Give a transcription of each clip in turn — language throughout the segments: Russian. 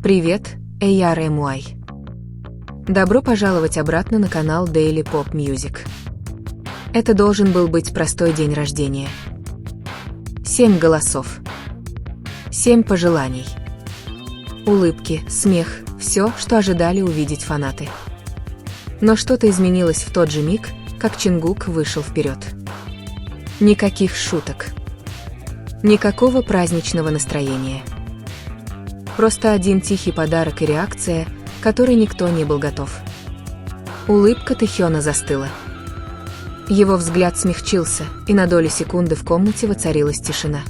Привет, ARMY. Добро пожаловать обратно на канал Daily Pop Music. Это должен был быть простой день рождения. 7 голосов. 7 пожеланий. Улыбки, смех, все, что ожидали увидеть фанаты. Но что-то изменилось в тот же миг, как Чингук вышел вперед. Никаких шуток. Никакого праздничного настроения. Просто один тихий подарок и реакция, к которой никто не был готов. Улыбка Тэхёна застыла. Его взгляд смягчился, и на долю секунды в комнате воцарилась тишина.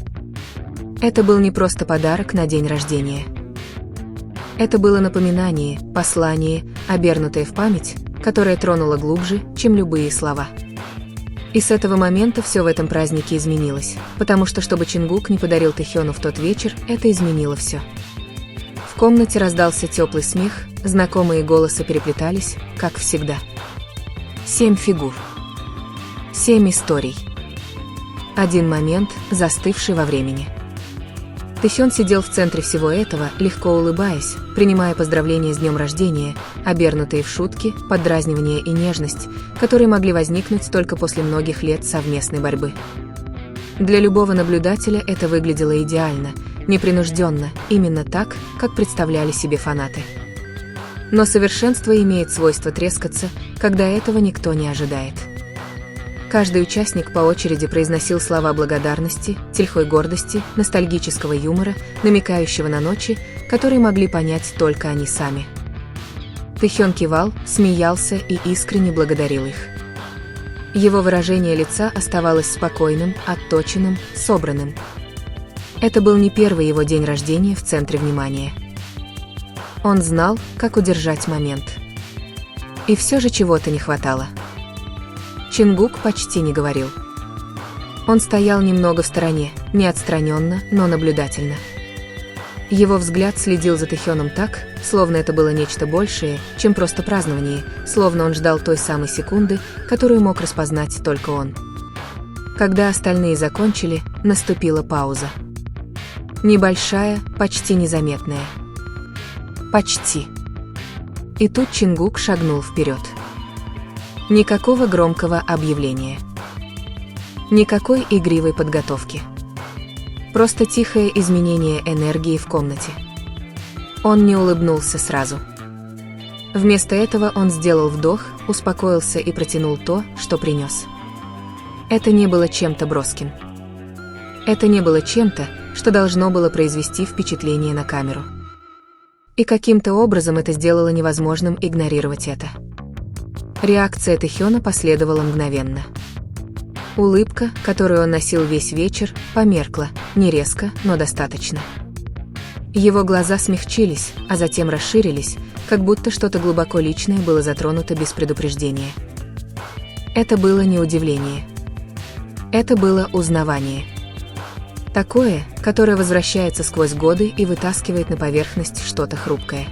Это был не просто подарок на день рождения. Это было напоминание, послание, обернутое в память, которое тронуло глубже, чем любые слова. И с этого момента все в этом празднике изменилось, потому что чтобы Чингук не подарил Тэхёну в тот вечер, это изменило все. В комнате раздался теплый смех, знакомые голосы переплетались, как всегда. 7 фигур. 7 историй. Один момент, застывший во времени. Тэхён сидел в центре всего этого, легко улыбаясь, принимая поздравления с днем рождения, обернутые в шутки, поддразнивания и нежность, которые могли возникнуть только после многих лет совместной борьбы. Для любого наблюдателя это выглядело идеально, непринужденно, именно так, как представляли себе фанаты. Но совершенство имеет свойство трескаться, когда этого никто не ожидает. Каждый участник по очереди произносил слова благодарности, тихой гордости, ностальгического юмора, намекающего на ночи, которые могли понять только они сами. Тэхён кивал, смеялся и искренне благодарил их. Его выражение лица оставалось спокойным, отточенным, собранным. Это был не первый его день рождения в центре внимания. Он знал, как удержать момент. И все же чего-то не хватало. Чингук почти не говорил. Он стоял немного в стороне, не отстраненно, но наблюдательно. Его взгляд следил за Тэхёном так, словно это было нечто большее, чем просто празднование, словно он ждал той самой секунды, которую мог распознать только он. Когда остальные закончили, наступила пауза. Небольшая, почти незаметная. Почти. И тут Чингук шагнул вперед. Никакого громкого объявления. Никакой игривой подготовки. Просто тихое изменение энергии в комнате. Он не улыбнулся сразу. Вместо этого он сделал вдох, успокоился и протянул то, что принес. Это не было чем-то броским. Это не было чем-то, что должно было произвести впечатление на камеру. И каким-то образом это сделало невозможным игнорировать это. Реакция Тэхёна последовала мгновенно. Улыбка, которую он носил весь вечер, померкла, не резко, но достаточно. Его глаза смягчились, а затем расширились, как будто что-то глубоко личное было затронуто без предупреждения. Это было не удивление. Это было узнавание. Такое, которое возвращается сквозь годы и вытаскивает на поверхность что-то хрупкое.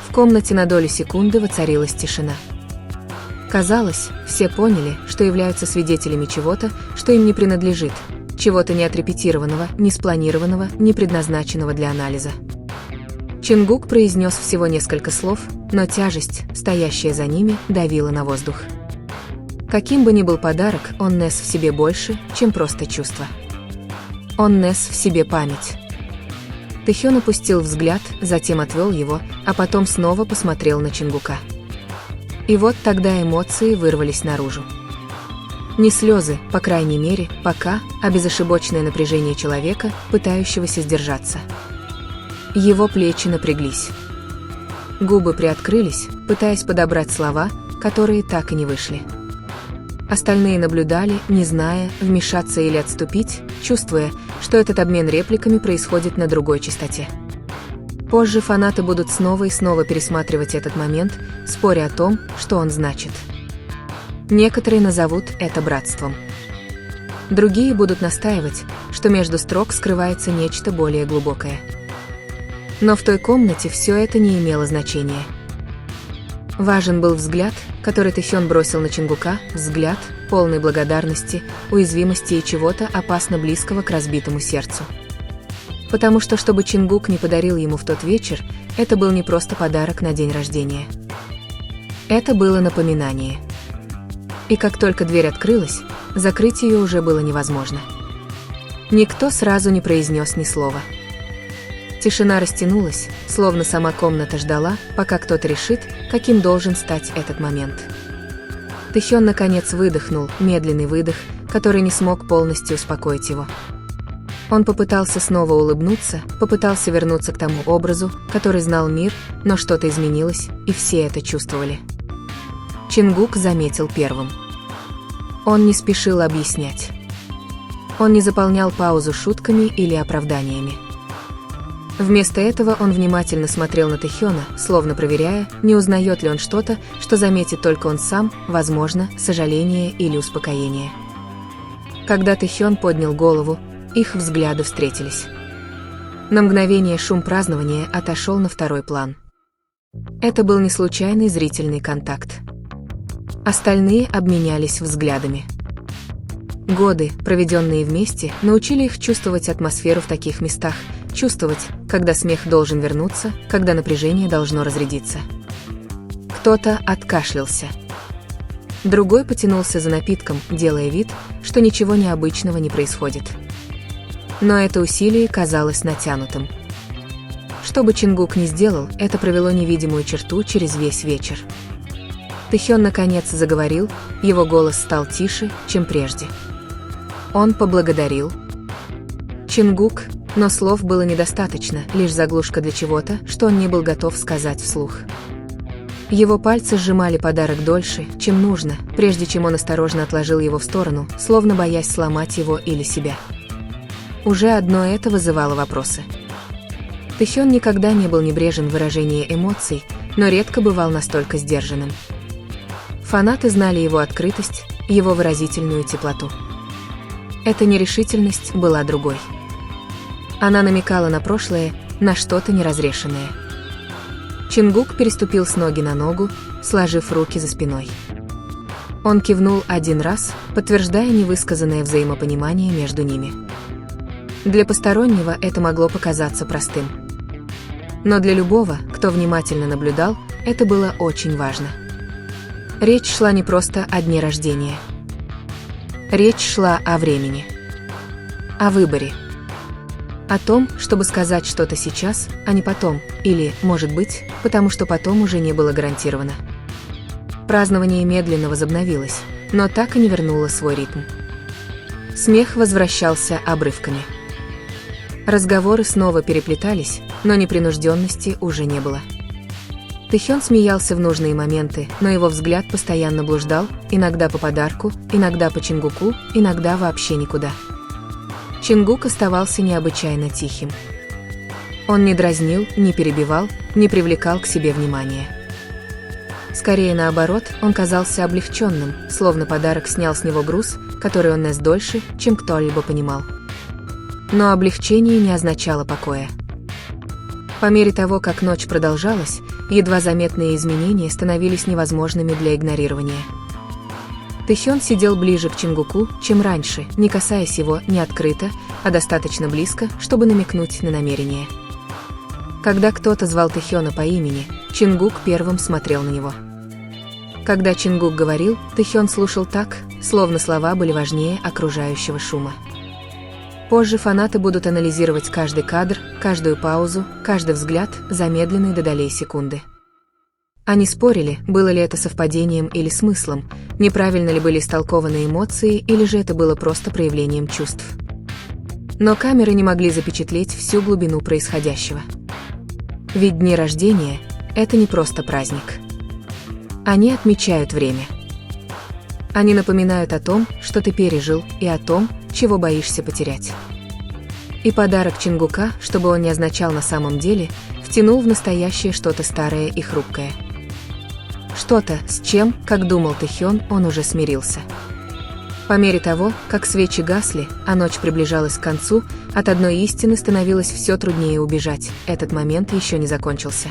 В комнате на долю секунды воцарилась тишина. Казалось, все поняли, что являются свидетелями чего-то, что им не принадлежит, чего-то не отрепетированного, не спланированного, не предназначенного для анализа. Чингук произнес всего несколько слов, но тяжесть, стоящая за ними, давила на воздух. Каким бы ни был подарок, он нес в себе больше, чем просто чувство. Он нес в себе память. Тэхён опустил взгляд, затем отвел его, а потом снова посмотрел на Чингука. И вот тогда эмоции вырвались наружу. Не слезы, по крайней мере, пока, а безошибочное напряжение человека, пытающегося сдержаться. Его плечи напряглись. Губы приоткрылись, пытаясь подобрать слова, которые так и не вышли. Остальные наблюдали, не зная, вмешаться или отступить, чувствуя, что этот обмен репликами происходит на другой частоте. Позже фанаты будут снова и снова пересматривать этот момент, споря о том, что он значит. Некоторые назовут это братством. Другие будут настаивать, что между строк скрывается нечто более глубокое. Но в той комнате все это не имело значения. Важен был взгляд, который Тэхён бросил на Чингука, взгляд, полный благодарности, уязвимости и чего-то опасно близкого к разбитому сердцу. Потому что, чтобы Чингук не подарил ему в тот вечер, это был не просто подарок на день рождения. Это было напоминание. И как только дверь открылась, закрыть ее уже было невозможно. Никто сразу не произнес ни слова. Тишина растянулась, словно сама комната ждала, пока кто-то решит, каким должен стать этот момент. Тэхён наконец выдохнул, медленный выдох, который не смог полностью успокоить его. Он попытался снова улыбнуться, попытался вернуться к тому образу, который знал мир, но что-то изменилось, и все это чувствовали. Чингук заметил первым. Он не спешил объяснять. Он не заполнял паузу шутками или оправданиями. Вместо этого он внимательно смотрел на Тэхёна, словно проверяя, не узнает ли он что-то, что заметит только он сам, возможно, сожаление или успокоение. Когда Тэхён поднял голову, их взгляды встретились. На мгновение шум празднования отошел на второй план. Это был не случайный зрительный контакт. Остальные обменялись взглядами. Годы, проведенные вместе, научили их чувствовать атмосферу в таких местах, чувствовать, когда смех должен вернуться, когда напряжение должно разрядиться. Кто-то откашлялся. Другой потянулся за напитком, делая вид, что ничего необычного не происходит. Но это усилие казалось натянутым. Что бы Чингук ни сделал, это провело невидимую черту через весь вечер. Тэхён наконец заговорил, его голос стал тише, чем прежде. Он поблагодарил Чингук, но слов было недостаточно, лишь заглушка для чего-то, что он не был готов сказать вслух. Его пальцы сжимали подарок дольше, чем нужно, прежде чем он осторожно отложил его в сторону, словно боясь сломать его или себя. Уже одно это вызывало вопросы. Тэхён никогда не был небрежен в выражении эмоций, но редко бывал настолько сдержанным. Фанаты знали его открытость, его выразительную теплоту. Эта нерешительность была другой. Она намекала на прошлое, на что-то неразрешенное. Чингук переступил с ноги на ногу, сложив руки за спиной. Он кивнул один раз, подтверждая невысказанное взаимопонимание между ними. Для постороннего это могло показаться простым. Но для любого, кто внимательно наблюдал, это было очень важно. Речь шла не просто о дне рождения. Речь шла о времени. О выборе. О том, чтобы сказать что-то сейчас, а не потом, или, может быть, потому что потом уже не было гарантировано. Празднование медленно возобновилось, но так и не вернуло свой ритм. Смех возвращался обрывками. Разговоры снова переплетались, но непринужденности уже не было. Тэхён смеялся в нужные моменты, но его взгляд постоянно блуждал, иногда по подарку, иногда по Чингуку, иногда вообще никуда. Чингук оставался необычайно тихим. Он не дразнил, не перебивал, не привлекал к себе внимания. Скорее наоборот, он казался облегченным, словно подарок снял с него груз, который он нес дольше, чем кто-либо понимал. Но облегчение не означало покоя. По мере того, как ночь продолжалась, едва заметные изменения становились невозможными для игнорирования. Тэхён сидел ближе к Чингуку, чем раньше, не касаясь его не открыто, а достаточно близко, чтобы намекнуть на намерение. Когда кто-то звал Тэхёна по имени, Чингук первым смотрел на него. Когда Чингук говорил, Тэхён слушал так, словно слова были важнее окружающего шума. Позже фанаты будут анализировать каждый кадр, каждую паузу, каждый взгляд, замедленный до долей секунды. Они спорили, было ли это совпадением или смыслом, неправильно ли были истолкованы эмоции, или же это было просто проявлением чувств. Но камеры не могли запечатлеть всю глубину происходящего. Ведь дни рождения – это не просто праздник. Они отмечают время. Они напоминают о том, что ты пережил, и о том, чего боишься потерять. И подарок Чингука, чтобы он не означал на самом деле, втянул в настоящее что-то старое и хрупкое. Что-то, с чем, как думал Тэхён, он уже смирился. По мере того, как свечи гасли, а ночь приближалась к концу, от одной истины становилось все труднее убежать, этот момент еще не закончился.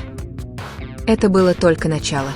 Это было только начало.